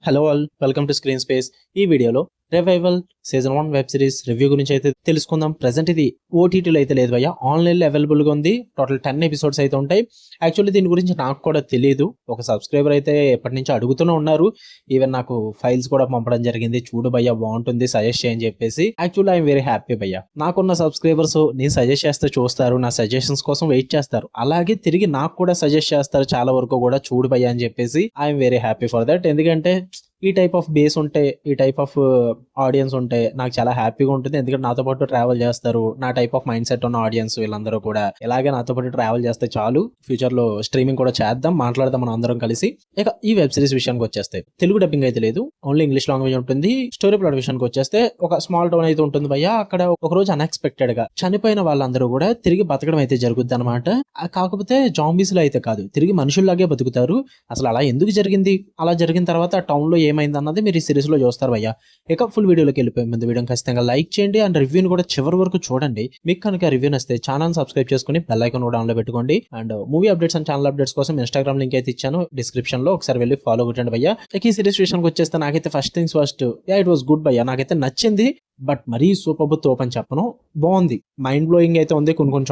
Hello all, welcome to screen space. ఈ వీడియోలో revival season 1 web series review గురించి అయితే తెలుసుకుందాం. ప్రెజెంట్ ఇది ఓటీటీలో అయితే లేదు భయ్య, ఆన్లైన్లో అవైలబుల్గా ఉంది. టోటల్ 10 ఎపిసోడ్స్ అయితే ఉంటాయి. యాక్చువల్లీ దీని గురించి నాకు కూడా తెలియదు. ఒక సబ్స్క్రైబర్ అయితే ఎప్పటి నుంచో అడుగుతూనే ఉన్నారు. ఈవెన్ నాకు ఫైల్స్ కూడా పంపడం జరిగింది, చూడు భయ్య బాగుంటుంది సజెస్ట్ చేయని చెప్పేసి. యాక్చువల్లీ ఐఎమ్ వెరీ హ్యాపీ భయ్య. నాకున్న సబ్స్క్రైబర్స్ నేను సజెస్ట్ చేస్తే చూస్తారు, నా సజెషన్స్ కోసం వెయిట్ చేస్తారు, అలాగే తిరిగి నాకు కూడా సజెస్ట్ చేస్తారు చాలా వరకు కూడా, చూడు భయ్య అని చెప్పేసి. I'm very happy for that. ఎందుకంటే ఈ టైప్ ఆఫ్ బేస్ ఉంటే, ఈ టైప్ ఆఫ్ ఆడియన్స్ ఉంటే నాకు చాలా హ్యాపీగా ఉంటుంది. ఎందుకంటే నాతో పాటు ట్రావెల్ చేస్తారు, నా టైప్ ఆఫ్ మైండ్ సెట్ ఉన్న ఆడియన్స్ వీళ్ళందరూ కూడా ఇలాగే నాతో పాటు ట్రావెల్ చేస్తే చాలు. ఫ్యూచర్ లో స్ట్రీమింగ్ కూడా చేద్దాం, మాట్లాడదాం మనం అందరం కలిసి. ఇక ఈ వెబ్ సిరీస్ విషయానికి వచ్చేస్తే తెలుగు డబ్బింగ్ అయితే లేదు, ఓన్లీ ఇంగ్లీష్ లాంగ్వేజ్ ఉంటుంది. స్టోరీ ప్లాట్ విషయానికి వచ్చేస్తే ఒక స్మాల్ టౌన్ అయితే ఉంటుంది భయ్య. అక్కడ ఒక రోజు అన్ఎక్స్పెక్టెడ్ గా చనిపోయిన వాళ్ళందరూ కూడా తిరిగి బతకడం అయితే జరుగుద్ది అనమాట. కాకపోతే జాంబీస్ లో అయితే కాదు, తిరిగి మనుషుల్లాగే బతుకుతారు. అసలు అలా ఎందుకు జరిగింది, అలా జరిగిన తర్వాత టౌన్ లో ఏమైంది అన్నది మీరు ఈ సిరీస్ లో చూస్తారు భయ్య. ఇక ఫుల్ వీడియోలోకి వెళ్ళిపోయి ముందు వీడియోని ఖచ్చితంగా లైక్ చేయండి అండ్ రివ్యూని కూడా చివరి వరకు చూడండి. మీకు కనుక రివ్యూ నచ్చితే ఛానల్ సబ్స్క్రైబ్ చేసుకుని బెల్ ఐకాన్ కూడా ఆన్ లో పెట్టుకోండి. And movie updates and channel updates కోసం ఇన్స్టాగ్రామ్ లింక్ అయితే ఇచ్చాను డిస్క్రిప్షన్ లో, ఒకసారి వెళ్ళి ఫాలో కొట్టండి భయ్య. ఇక ఈ సిరీస్ విషయానికి వచ్చేస్తే నాకైతే first things first, it was good భయ్య. నాకైతే నచ్చింది, బట్ మరీ సూపర్ తోప్ అని చెప్పను, బాగుంది. మైండ్ బ్లోయింగ్ అయితే ఉంది కొన్ని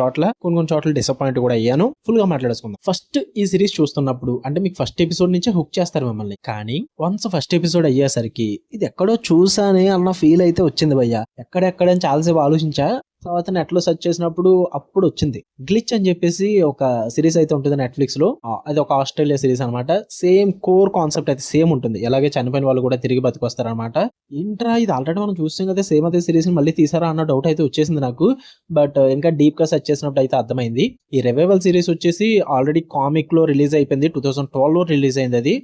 చోట్ల డిసప్పాయింట్ కూడా అయ్యాను. ఫుల్ గా మాట్లాడేసుకుందాం. ఫస్ట్ ఈ సిరీస్ చూస్తున్నప్పుడు అంటే మీకు ఫస్ట్ ఎపిసోడ్ నుంచే హుక్ చేస్తారు మిమ్మల్ని, కానీ వన్స్ ఫస్ట్ ఎపిసోడ్ అయ్యేసరికి ఇది ఎక్కడో చూసానే అన్న ఫీల్ అయితే వచ్చింది భయ్య. ఎక్కడెక్కడని చాలాసేపు ఆలోచించా. తర్వాత నెట్ లో సెర్చ్ చేసినప్పుడు అప్పుడు వచ్చింది గ్లిచ్ అని చెప్పేసి ఒక సిరీస్ అయితే ఉంటుంది నెట్ఫ్లిక్స్ లో. అది ఒక ఆస్ట్రేలియా సిరీస్ అనమాట. సేమ్ కోర్ కాన్సెప్ట్ అయితే సేమ్ ఉంటుంది, ఎలాగే చనిపోయిన వాళ్ళు కూడా తిరిగి బతికొస్తారు అనమాట. ఇంట్రా ఇది ఆల్రెడీ మనం చూస్తాం కదా, సేమ్ అదే సిరీస్ మళ్ళీ తీసారా అన్న డౌట్ అయితే వచ్చేసింది నాకు. బట్ ఇంకా డీప్ గా సెర్చ్ చేసినప్పుడు అయితే అర్థమైంది. ఈ రివైవల్ సిరీస్ వచ్చేసి ఆల్రెడీ కామిక్ లో రిలీజ్ అయిపోయింది, 2012 లో రిలీజ్ అయింది. అది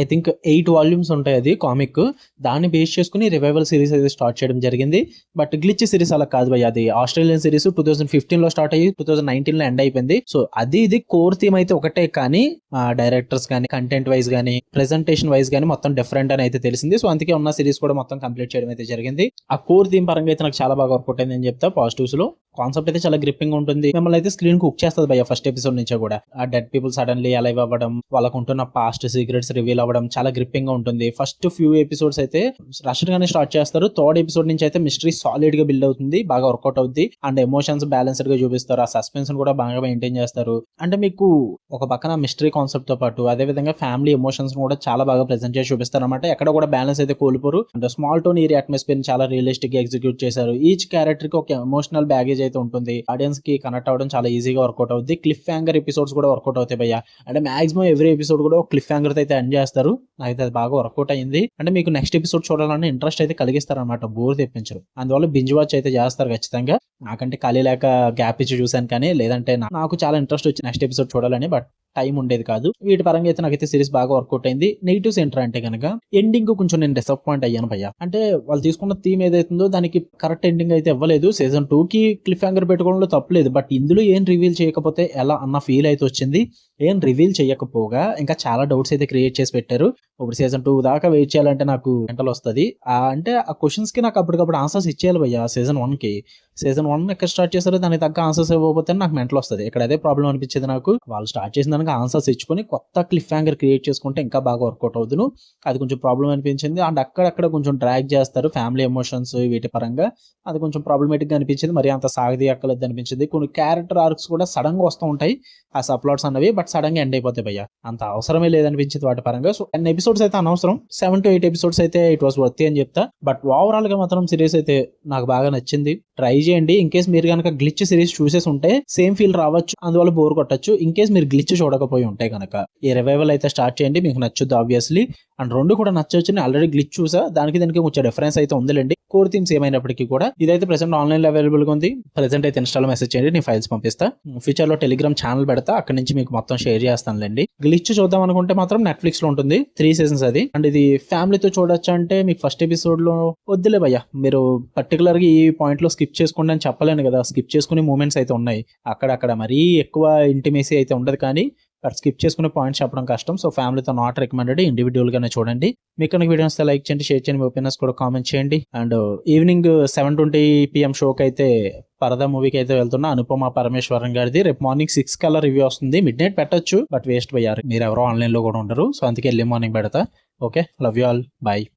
ఐ థింక్ 8 వాల్యూమ్స్ ఉంటాయి అది కామిక్. దాన్ని బేస్ చేసుకుని రివైవల్ సిరీస్ అయితే స్టార్ట్ చేయడం జరిగింది. బట్ గ్లిచ్ సిరీస్ అలా కాదు భయ్య, అది ఆస్ట్రేలియన్ సిరీస్ 2015 లో స్టార్ట్ అయ్యి 2019 లో ఎండ్ అయిపోయింది. సో అది ఇది కోర్ థీమ్ అయితే ఒకటే, కానీ డైరెక్టర్స్ కానీ కంటెంట్ వైజ్ కానీ ప్రెజెంటేషన్ వైజ్ కానీ మొత్తం డిఫరెంట్ అని అయితే తెలిసింది. సో అందుకే ఉన్న సిరీస్ కూడా మొత్తం కంప్లీట్ చేయడం అయితే జరిగింది. ఆ కోర్ థీమ్ పరంగా అయితే నాకు చాలా బాగా వర్కౌట్ అయింది అని చెప్తా. పాజిటివ్స్ లో కాన్సెప్ట్ అయితే చాలా గ్రిప్పింగ్ ఉంటుంది, మిమ్మల్ని అయితే స్క్రీన్ కుక్ చేస్తుంది భయ్య. ఫస్ట్ ఎపిసోడ్ నుంచే కూడా ఆ డెడ్ పీపుల్ సడన్లీ అలైవ్ అవ్వడం, వాళ్ళకు ఉంటున్న పాస్ట్ సీక్రెట్స్ రివీల్ అవ్వడం చాలా గ్రిప్పింగ్ గా ఉంటుంది. ఫస్ట్ ఫ్యూ ఎపిసోడ్స్ అయితే రష్ గానే స్టార్ట్ చేస్తారు. థర్డ్ ఎపిసోడ్ నుంచి అయితే మిస్టరీ సాలిడ్ గా బిల్డ్ అవుతుంది, బాగా వర్కౌట్ అవుతుంది. అండ్ ఎమోషన్స్ బ్యాలెన్స్డ్ గా చూపిస్తారు, ఆ సస్పెన్స్ కూడా బాగా మెయింటైన్ చేస్తారు. అంటే మీకు ఒక పక్కన మిస్టరీ కాన్సెప్ట్ తో పాటు అదే విధంగా ఫ్యామిలీ ఎమోషన్స్ కూడా చాలా బాగా ప్రెజెంట్ చేసి చూపిస్తారు అనమాట. ఎక్కడ కూడా బ్యాలెన్స్ అయితే కోల్పోరు. అంటే స్మాల్ టౌన్ ఏరియా అట్మాస్ఫియర్ చాలా రియలిస్టిక్ గా ఎగ్జిక్యూట్ చేశారు. ఈచ్ క్యారెక్టర్ కి ఒక ఎమోషనల్ బ్యాగేజ్ అయితే ఉంటుంది, ఆడియన్స్ కి కనెక్ట్ అవ్వడం చాలా ఈజీగా వర్కౌట్ అవుతుంది. క్లిఫ్ హ్యాంగర్ ఎపిసోడ్స్ కూడా వర్కౌట్ అవుతాయి భయ్య. అంటే మాక్సిమం ఎవ్రీ ఎపిసోడ్ కూడా ఒక క్లిఫ్ హ్యాంగర్ అయితే ఎండ్ చేస్తారు. నాకైతే అది బాగా వర్కౌట్ అయింది. అంటే మీకు నెక్స్ట్ ఎపిసోడ్ చూడాలని ఇంట్రెస్ట్ అయితే కలిగిస్తారు అనమాట, బోర్ తెప్పించరు. అందువల్ల బింజ్ వాచ్ అయితే చేస్తారు ఖచ్చితంగా. నాకంటే ఖాళీ లేక గ్యాప్ ఇచ్చి చూసాను, కానీ లేదంటే నాకు చాలా ఇంట్రెస్ట్ వచ్చి నెక్స్ట్ ఎపిసోడ్ చూడాలని, బట్ టైం ఉండేది కాదు. వీటి పరంగా అయితే నాకైతే సిరీస్ బాగా వర్కౌట్ అయింది. నెగిటివ్స్ ఏంటర్ అంటే కనుక ఎండింగ్ కొంచెం నేను డిసప్పాయింట్ అయ్యాను భయ్య. అంటే వాళ్ళు తీసుకున్న థీమ్ ఏదైతుందో దానికి కరెక్ట్ ఎండింగ్ అయితే ఇవ్వలేదు. సీజన్ 2 కి క్లిఫ్ హ్యాంగర్ పెట్టుకోవడంలో తప్పలేదు, బట్ ఇందులో ఏం రివీల్ చేయకపోతే ఎలా అన్న ఫీల్ అయితే వచ్చింది. ఏం రివీల్ చేయకపోగా ఇంకా చాలా డౌట్స్ అయితే క్రియేట్ చేసి పెట్టారు. ఇప్పుడు సీజన్ 2 దాకా వెయిట్ చేయాలంటే నాకు గంటలు వస్తుంది. అంటే ఆ క్వశ్చన్స్ కి నాకు అప్పటికప్పుడు ఆన్సర్స్ ఇచ్చేయాలి భయ్య. సీజన్ 1 కి సీజన్ 1 ఎక్కడ స్టార్ట్ చేస్తారో దానికి తగ్గ ఆన్సర్స్ ఇవ్వకపోతే నాకు మెంటల్ వస్తుంది. ఇక్కడ అదే ప్రాబ్లం అనిపించేది నాకు. వాళ్ళు స్టార్ట్ చేసిన దానికి ఆన్సర్స్ ఇచ్చుకొని కొత్త క్లిఫ్ హ్యాంగర్ క్రియేట్ చేసుకుంటే ఇంకా బాగా వర్కౌట్ అవుతుంది. అది కొంచెం ప్రాబ్లం అనిపించింది. అండ్ అక్కడక్కడ కొంచెం డ్రాగ్ చేస్తారు ఫ్యామిలీ ఎమోషన్స్ వీటి పరంగా, అది కొంచెం ప్రాబ్లమేటిక్ గా అనిపించింది. మరి అంత సాగది అక్కలేదు అనిపించింది. కొన్ని క్యారెక్టర్ ఆర్క్స్ కూడా సడన్ గా వస్తూ ఉంటాయి ఆ సప్లాట్స్ అన్నవి, బట్ సడన్ గా ఎండ్ అయిపోతాయి భయ్య. అంత అవసరమే లేదనిపించింది వాటి పరంగా. సో 10 ఎపిసోడ్స్ అయితే అనవసరం, 7 to 8 ఎపిసోడ్స్ అయితే ఇట్ వాస్ వర్తీ అని చెప్తా. బట్ ఓవరాల్ గా మాత్రం సిరీస్ అయితే నాకు బాగా నచ్చింది. ట్రై చేయండి. ఇన్ కేస్ మీరు కనుక గ్లిచ్ సిరీస్ చూసేసి ఉంటే సేమ్ ఫీల్ రావచ్చు, అందువల్ల బోర్ కొట్టచ్చు. ఇన్ కేస్ మీరు గ్లిచ్ చూడకపోయి ఉంటే కనుక ఈ రివైవల్ అయితే స్టార్ట్ చేయండి, మీకు నచ్చుద్ది ఆబ్వియస్లీ. అండ్ రెండు కూడా నచ్చొచ్చు. నేను ఆల్రెడీ గ్లిచ్ చూసా, దానికి కొంచెం డిఫరెన్స్ అయితే ఉందిలేండి. కోర్ థీమ్స్ ఏమైనప్పటికీ కూడా ఇదైతే ప్రెసెంట్ ఆన్లైన్ లో అవైలబుల్ గా ఉంది. ప్రెసెంట్ అయితే ఇన్స్టాలో మెసేజ్ చేయండి, నేను ఫైల్స్ పంపిస్తా. ఫ్యూచర్ లో టెలిగ్రామ్ ఛానల్ పెడతా, అక్కడ నుంచి మీకు మొత్తం షేర్ చేస్తానులేండి. గ్లిచ్ చూద్దాం అనుకుంటే మాత్రం నెట్ఫ్లిక్స్ లో ఉంటుంది, 3 seasons అది. అండ్ ఇది ఫ్యామిలీతో చూడొచ్చు అంటే మీకు ఫస్ట్ ఎపిసోడ్ లో వద్దులే భయ్య, మీరు పర్టికులర్ గా ఈ పాయింట్ లో స్కిప్ చేసుకోండి అని చెప్పలేను కదా. స్కిప్ చేసుకునే మూమెంట్స్ అయితే ఉన్నాయి, అక్కడక్కడ మరీ ఎక్కువ ఇంటిమేసీ అయితే ఉండదు, కానీ స్కిప్ చేసుకునే పాయింట్స్ చెప్పడం కష్టం. సో ఫ్యామిలీతో నాట్ రికమెండెడ్, ఇండివిజువల్ గానే చూడండి. మీకు కనుక వీడియోస్ లైక్ చేయండి, షేర్ చేయండి, మీ ఒపీనియన్స్ కూడా కామెంట్ చేయండి. అండ్ ఈవినింగ్ 7:20 PM షోకి అయితే పరదా మూవీకి అయితే వెళ్తున్నా, అనుపమ పరమేశ్వరన్ గారిది. రేపు మార్నింగ్ 6 కల్లా రివ్యూ వస్తుంది. మిడ్ నైట్ పెట్టొచ్చు, బట్ వేస్ట్ పోయారు, మీరు ఎవరో ఆన్లైన్ లో కూడా ఉండరు. సో అందుకే ఎర్లీ మార్నింగ్ పెడతా. Okay, love you all, bye.